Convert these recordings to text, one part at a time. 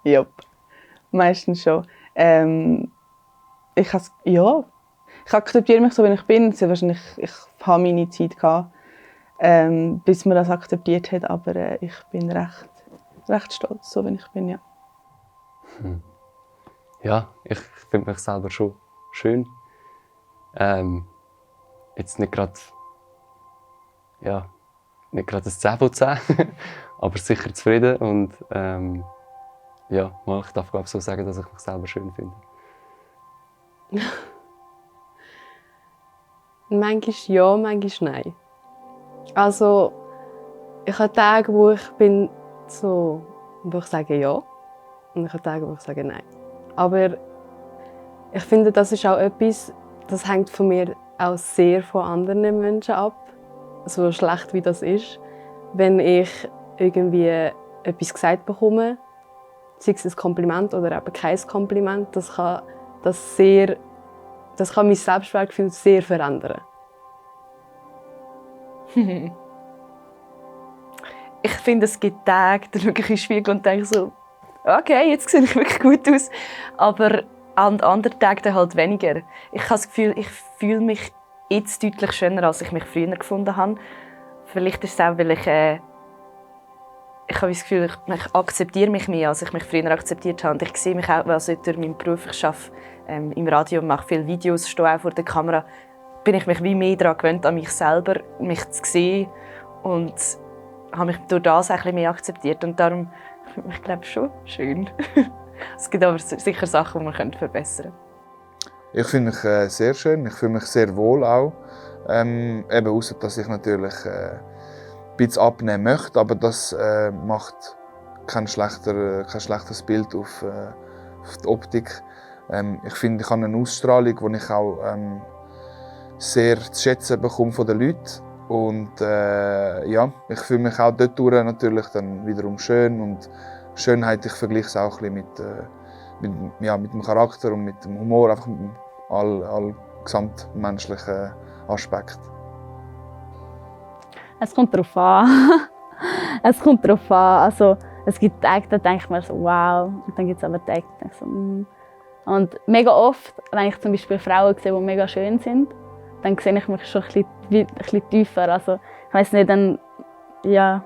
Ja, meistens schon. Ich akzeptiere mich so, wie ich bin. Sehr wahrscheinlich, ich habe meine Zeit gehabt, bis man das akzeptiert hat, aber ich bin recht stolz, so wie ich bin, ja. Ja, ich finde mich selber schon schön. Jetzt nicht gerade ein 10 von 10, aber sicher zufrieden und ja, ich darf glaube so sagen, dass ich mich selber schön finde. Manchmal ja, manchmal nein. Also, ich habe Tage, wo ich bin so, wo ich sage ja, und ich habe Tage, wo ich sage nein. Aber ich finde, das ist auch etwas, das hängt von mir auch sehr von anderen Menschen ab, so schlecht wie das ist. Wenn ich irgendwie etwas gesagt bekomme, sei es ein Kompliment oder eben kein Kompliment, das kann mein Selbstwertgefühl sehr verändern. Ich finde, es gibt Tage, da schaue ich in den Spiegel und denke so, okay, jetzt sehe ich wirklich gut aus. Aber an anderen Tagen dann halt weniger. Ich habe das Gefühl, ich fühle mich jetzt deutlich schöner, als ich mich früher gefunden habe. Vielleicht ist es auch, weil ich habe das Gefühl, ich akzeptiere mich mehr, als ich mich früher akzeptiert habe. Und ich sehe mich auch, also durch meinen Beruf, ich arbeite im Radio, mache viele Videos, stehe auch vor der Kamera, bin ich mich wie mehr daran gewöhnt, an mich selber, mich zu sehen. Und habe mich durch das ein bisschen mehr akzeptiert. Und darum finde ich, glaube schon schön. Es gibt aber sicher Sachen, die man verbessern könnte. Ich finde mich sehr schön, ich fühle mich sehr wohl auch. Eben ausser, dass ich natürlich ein bisschen abnehmen möchte, aber das macht kein schlechtes Bild auf die Optik. Ich finde, ich habe eine Ausstrahlung, die ich auch sehr zu schätzen bekomme von den Leuten. Und ja, ich fühle mich auch dort natürlich dann wiederum schön. Und Schönheit, ich vergleiche es auch ein bisschen mit dem Charakter und mit dem Humor, einfach mit all gesamtmenschlichen Aspekten. Es kommt darauf an. Es kommt darauf an. Also, es gibt Tage, da denke ich mir so, wow. Und dann gibt es aber Tage, da denke ich so, Und mega oft, wenn ich zum Beispiel Frauen sehe, die mega schön sind, dann sehe ich mich schon ein bisschen tiefer. Also, ich weiss nicht, dann, ja.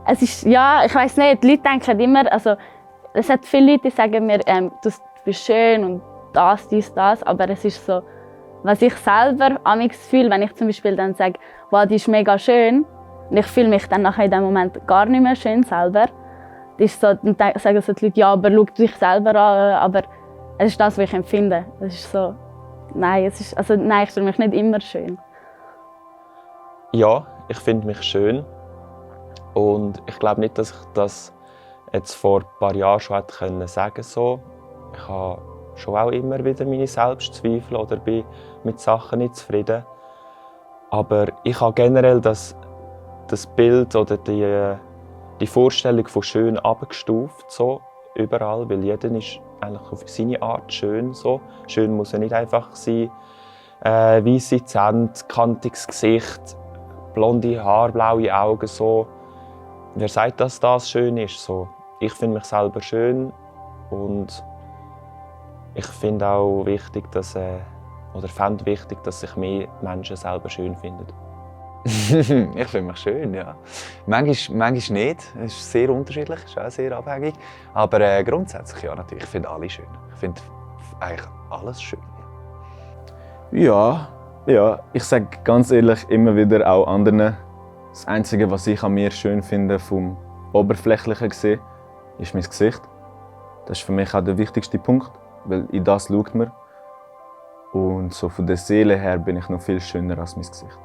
Es ist, ja, ich weiss nicht, die Leute denken immer, also, es hat viele Leute, die sagen mir, du bist schön und dies, das, aber es ist so, was ich selber amigs fühle, wenn ich zum Beispiel dann sage, wow, die ist mega schön, und ich fühle mich dann nachher in dem Moment gar nicht mehr schön selber, das ist so, dann sagen so die Leute, ja, aber schau dich selber an, aber es ist das, was ich empfinde. Es ist so, nein, ich fühle mich nicht immer schön. Ja, ich finde mich schön und ich glaube nicht, dass ich das jetzt vor ein paar Jahren schon hätte sagen so. Ich habe schon auch immer wieder meine Selbstzweifel oder bin mit Sachen nicht zufrieden. Aber ich habe generell das Bild oder die Vorstellung von schön abgestuft, so, überall, weil jeder ist eigentlich auf seine Art schön. So. Schön muss ja nicht einfach sein, weisse Zähne, kantiges Gesicht, blonde Haare, blaue Augen. So. Wer sagt, dass das schön ist? So. Ich finde mich selber schön und ich finde auch wichtig, fände wichtig, dass sich mehr Menschen selber schön finden. Ich finde mich schön, ja. Manchmal nicht. Es ist sehr unterschiedlich, es ist auch sehr abhängig. Aber grundsätzlich ja, natürlich. Ich finde alle schön. Ich finde eigentlich alles schön. Ja, ich sage ganz ehrlich immer wieder auch anderen, das Einzige, was ich an mir schön finde, vom Oberflächlichen gesehen, ist mein Gesicht. Das ist für mich auch der wichtigste Punkt, weil in das schaut man. Und so von der Seele her bin ich noch viel schöner als mein Gesicht.